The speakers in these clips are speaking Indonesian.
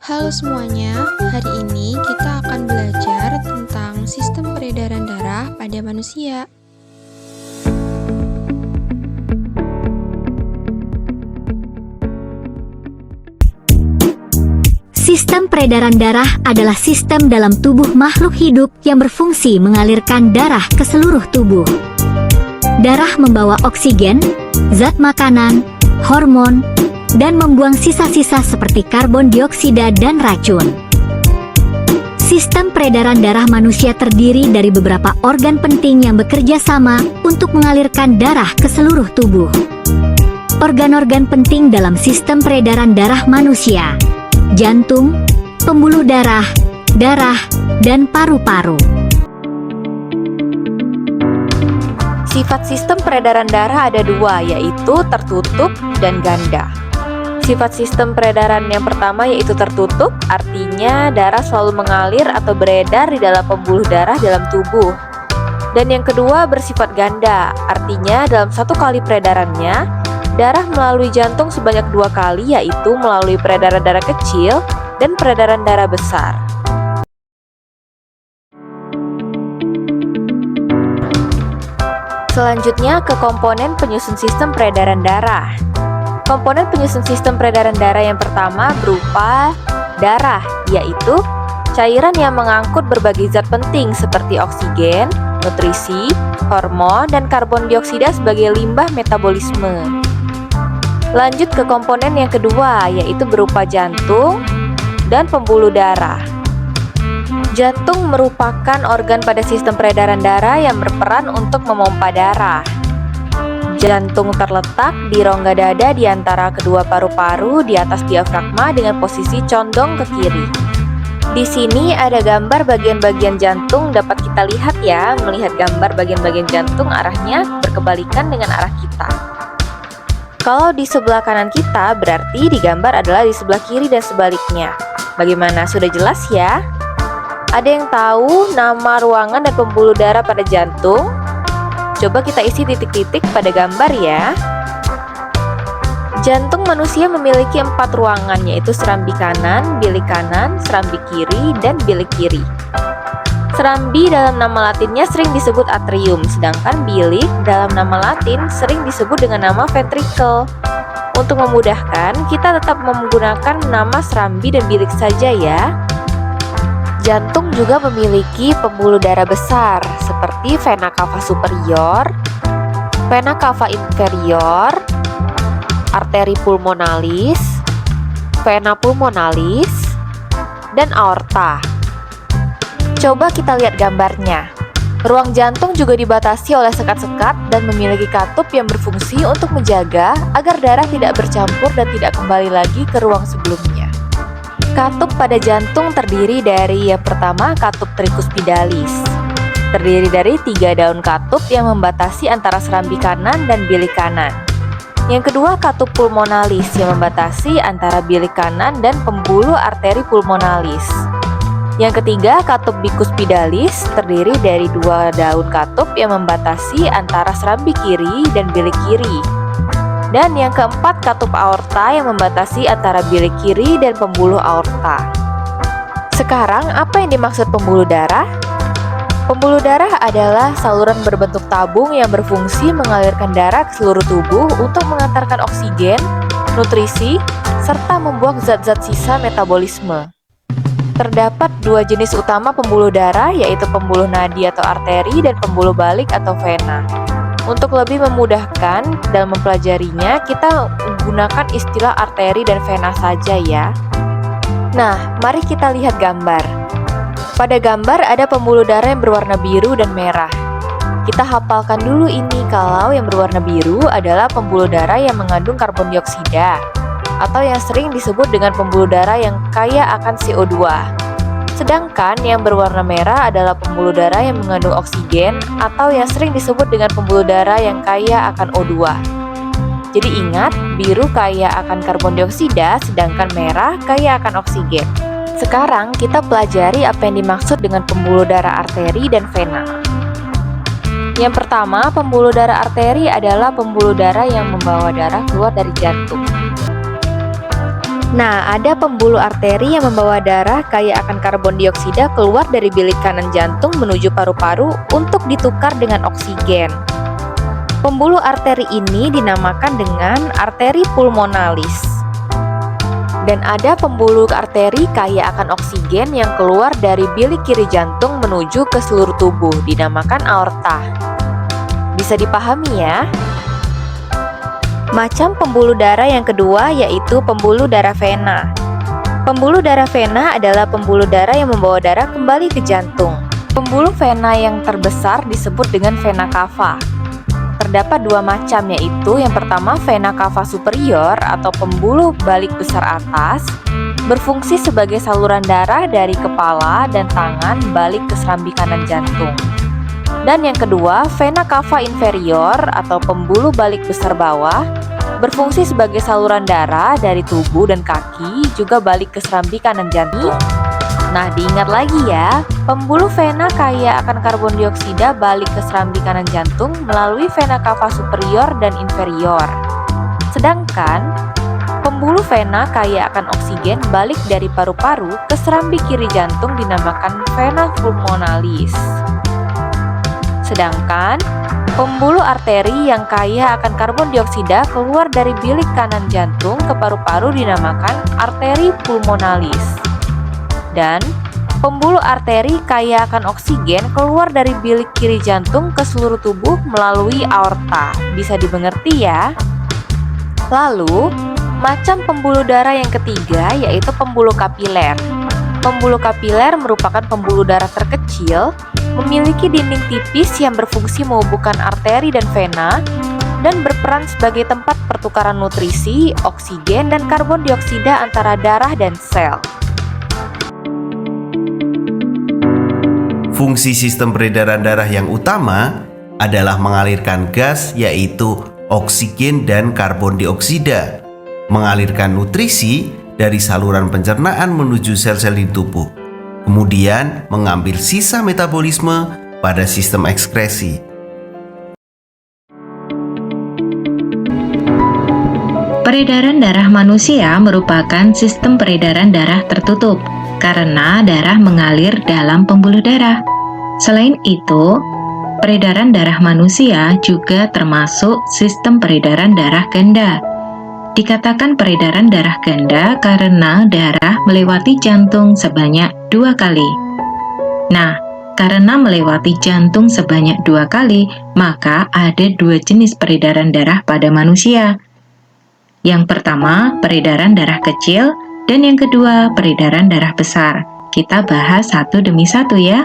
Halo semuanya, hari ini kita akan belajar tentang sistem peredaran darah pada manusia. Sistem peredaran darah adalah sistem dalam tubuh makhluk hidup yang berfungsi mengalirkan darah ke seluruh tubuh. Darah membawa oksigen, zat makanan, hormon, dan membuang sisa-sisa seperti karbon dioksida dan racun. Sistem peredaran darah manusia terdiri dari beberapa organ penting yang bekerja sama untuk mengalirkan darah ke seluruh tubuh. Organ-organ penting dalam sistem peredaran darah manusia: jantung, pembuluh darah, dan paru-paru. Sifat sistem peredaran darah ada dua, yaitu tertutup dan ganda. Sifat sistem peredaran yang pertama yaitu tertutup, artinya darah selalu mengalir atau beredar di dalam pembuluh darah dalam tubuh. Dan yang kedua bersifat ganda, artinya dalam satu kali peredarannya, darah melalui jantung sebanyak 2 kali, yaitu melalui peredaran darah kecil dan peredaran darah besar. Selanjutnya ke komponen penyusun sistem peredaran darah. Komponen penyusun sistem peredaran darah yang pertama berupa darah, yaitu cairan yang mengangkut berbagai zat penting seperti oksigen, nutrisi, hormon, dan karbon dioksida sebagai limbah metabolisme. Lanjut ke komponen yang kedua, yaitu berupa jantung dan pembuluh darah. Jantung merupakan organ pada sistem peredaran darah yang berperan untuk memompa darah. Jantung terletak di rongga dada di antara kedua paru-paru di atas diafragma dengan posisi condong ke kiri. Di sini ada gambar bagian-bagian jantung, dapat kita lihat ya. Melihat gambar bagian-bagian jantung arahnya berkebalikan dengan arah kita. Kalau di sebelah kanan kita, berarti digambar adalah di sebelah kiri dan sebaliknya. Bagaimana? Sudah jelas ya? Ada yang tahu nama ruangan dan pembuluh darah pada jantung? Coba kita isi titik-titik pada gambar ya. Jantung manusia memiliki 4 ruangan, yaitu serambi kanan, bilik kanan, serambi kiri, dan bilik kiri. Serambi dalam nama latinnya sering disebut atrium, sedangkan bilik dalam nama latin sering disebut dengan nama ventricle. Untuk memudahkan, kita tetap menggunakan nama serambi dan bilik saja ya. Jantung juga memiliki pembuluh darah besar seperti vena cava superior, vena cava inferior, arteri pulmonalis, vena pulmonalis, dan aorta. Coba kita lihat gambarnya. Ruang jantung juga dibatasi oleh sekat-sekat dan memiliki katup yang berfungsi untuk menjaga agar darah tidak bercampur dan tidak kembali lagi ke ruang sebelumnya. Katup pada jantung terdiri dari yang pertama katup tricuspidalis. Terdiri dari 3 daun katup yang membatasi antara serambi kanan dan bilik kanan. Yang kedua katup pulmonalis yang membatasi antara bilik kanan dan pembuluh arteri pulmonalis. Yang ketiga katup bicuspidalis terdiri dari 2 daun katup yang membatasi antara serambi kiri dan bilik kiri. Dan yang keempat katup aorta yang membatasi antara bilik kiri dan pembuluh aorta. Sekarang apa yang dimaksud pembuluh darah? Pembuluh darah adalah saluran berbentuk tabung yang berfungsi mengalirkan darah ke seluruh tubuh untuk mengantarkan oksigen, nutrisi, serta membuang zat-zat sisa metabolisme. Terdapat 2 jenis utama pembuluh darah, yaitu pembuluh nadi atau arteri dan pembuluh balik atau vena. Untuk lebih memudahkan dalam mempelajarinya, kita menggunakan istilah arteri dan vena saja ya. Nah, mari kita lihat gambar. Pada gambar ada pembuluh darah yang berwarna biru dan merah. Kita hafalkan dulu ini kalau yang berwarna biru adalah pembuluh darah yang mengandung karbon dioksida, atau yang sering disebut dengan pembuluh darah yang kaya akan CO2. Sedangkan yang berwarna merah adalah pembuluh darah yang mengandung oksigen atau yang sering disebut dengan pembuluh darah yang kaya akan O2. Jadi ingat, biru kaya akan karbon dioksida, sedangkan merah kaya akan oksigen. Sekarang kita pelajari apa yang dimaksud dengan pembuluh darah arteri dan vena. Yang pertama, pembuluh darah arteri adalah pembuluh darah yang membawa darah keluar dari jantung. Nah, ada pembuluh arteri yang membawa darah kaya akan karbon dioksida keluar dari bilik kanan jantung menuju paru-paru untuk ditukar dengan oksigen. Pembuluh arteri ini dinamakan dengan arteri pulmonalis. Dan ada pembuluh arteri kaya akan oksigen yang keluar dari bilik kiri jantung menuju ke seluruh tubuh, dinamakan aorta. Bisa dipahami ya? Macam pembuluh darah yang kedua yaitu pembuluh darah vena. Pembuluh darah vena adalah pembuluh darah yang membawa darah kembali ke jantung. Pembuluh vena yang terbesar disebut dengan vena cava. Terdapat dua macam, yaitu yang pertama vena cava superior atau pembuluh balik besar atas, berfungsi sebagai saluran darah dari kepala dan tangan balik ke serambi kanan jantung. Dan yang kedua, vena cava inferior atau pembuluh balik besar bawah, berfungsi sebagai saluran darah dari tubuh dan kaki juga balik ke serambi kanan jantung. Nah, diingat lagi ya, pembuluh vena kaya akan karbon dioksida balik ke serambi kanan jantung melalui vena cava superior dan inferior. Sedangkan pembuluh vena kaya akan oksigen balik dari paru-paru ke serambi kiri jantung dinamakan vena pulmonalis. Sedangkan pembuluh arteri yang kaya akan karbon dioksida keluar dari bilik kanan jantung ke paru-paru dinamakan arteri pulmonalis. Dan pembuluh arteri kaya akan oksigen keluar dari bilik kiri jantung ke seluruh tubuh melalui aorta. Bisa dimengerti ya? Lalu, macam pembuluh darah yang ketiga yaitu pembuluh kapiler. Pembuluh kapiler merupakan pembuluh darah terkecil, memiliki dinding tipis yang berfungsi menghubungkan arteri dan vena, dan berperan sebagai tempat pertukaran nutrisi, oksigen, dan karbon dioksida antara darah dan sel. Fungsi sistem peredaran darah yang utama adalah mengalirkan gas yaitu oksigen dan karbon dioksida, mengalirkan nutrisi dari saluran pencernaan menuju sel-sel di tubuh, kemudian mengambil sisa metabolisme pada sistem ekskresi. Peredaran darah manusia merupakan sistem peredaran darah tertutup karena darah mengalir dalam pembuluh darah. Selain itu, peredaran darah manusia juga termasuk sistem peredaran darah ganda. Dikatakan peredaran darah ganda karena darah melewati jantung sebanyak 2 kali. Nah, karena melewati jantung sebanyak 2 kali, maka ada 2 jenis peredaran darah pada manusia. Yang pertama, peredaran darah kecil, dan yang kedua, peredaran darah besar. Kita bahas satu demi satu ya.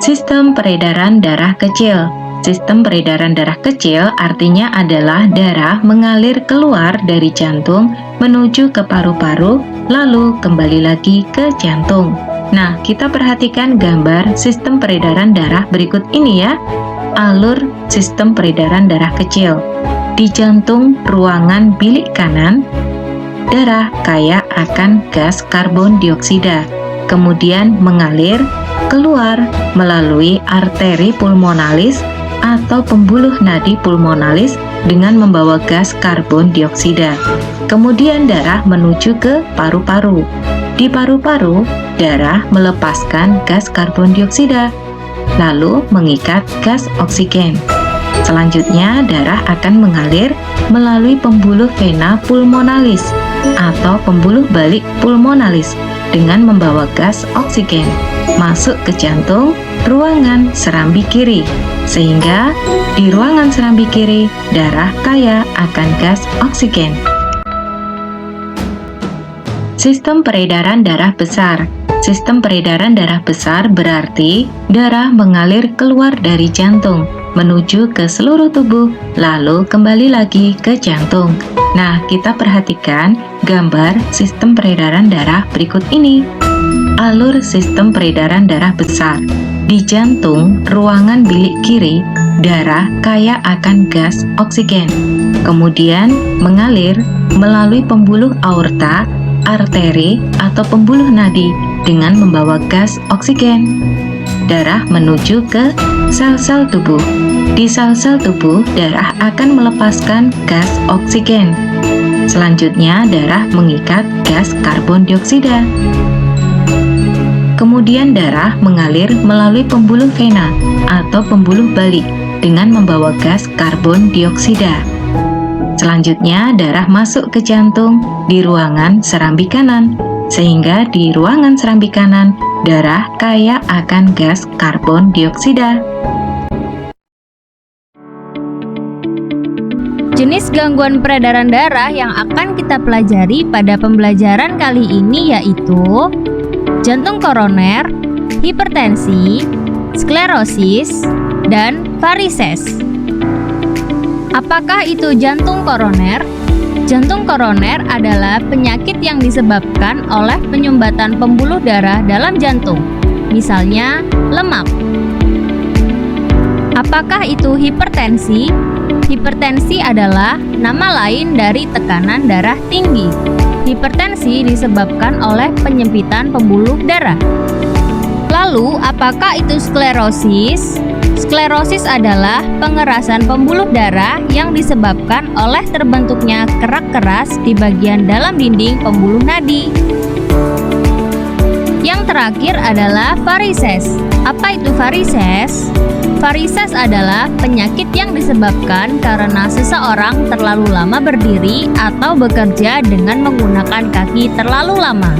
Sistem peredaran darah kecil. Sistem peredaran darah kecil artinya adalah darah mengalir keluar dari jantung menuju ke paru-paru, lalu kembali lagi ke jantung. Nah, kita perhatikan gambar sistem peredaran darah berikut ini ya. Alur sistem peredaran darah kecil. Di jantung ruangan bilik kanan, darah kaya akan gas karbon dioksida, kemudian mengalir keluar melalui arteri pulmonalis atau pembuluh nadi pulmonalis dengan membawa gas karbon dioksida. Kemudian darah menuju ke paru-paru. Di paru-paru, darah melepaskan gas karbon dioksida, lalu mengikat gas oksigen. Selanjutnya, darah akan mengalir melalui pembuluh vena pulmonalis atau pembuluh balik pulmonalis dengan membawa gas oksigen masuk ke jantung, ruangan serambi kiri, sehingga di ruangan serambi kiri darah kaya akan gas oksigen. Sistem peredaran darah besar. Sistem peredaran darah besar berarti darah mengalir keluar dari jantung menuju ke seluruh tubuh, lalu kembali lagi ke jantung. Nah, kita perhatikan gambar sistem peredaran darah berikut ini. Alur sistem peredaran darah besar. Di jantung, ruangan bilik kiri, darah kaya akan gas oksigen. Kemudian mengalir melalui pembuluh aorta, arteri, atau pembuluh nadi dengan membawa gas oksigen. Darah menuju ke Sel-sel tubuh. Di sel-sel tubuh, darah akan melepaskan gas oksigen. Selanjutnya, darah mengikat gas karbon dioksida. Kemudian darah mengalir melalui pembuluh vena atau pembuluh balik dengan membawa gas karbon dioksida. Selanjutnya, darah masuk ke jantung di ruangan serambi kanan, sehingga di ruangan serambi kanan, darah kaya akan gas karbon dioksida. Jenis gangguan peredaran darah yang akan kita pelajari pada pembelajaran kali ini yaitu jantung koroner, hipertensi, sklerosis, dan varises. Apakah itu jantung koroner? Jantung koroner adalah penyakit yang disebabkan oleh penyumbatan pembuluh darah dalam jantung, misalnya lemak. Apakah itu hipertensi? Hipertensi adalah nama lain dari tekanan darah tinggi. Hipertensi disebabkan oleh penyempitan pembuluh darah. Lalu, apakah itu sklerosis? Sklerosis adalah pengerasan pembuluh darah yang disebabkan oleh terbentuknya kerak keras di bagian dalam dinding pembuluh nadi. Yang terakhir adalah varises. Apa itu varises? Varises adalah penyakit yang disebabkan karena seseorang terlalu lama berdiri atau bekerja dengan menggunakan kaki terlalu lama.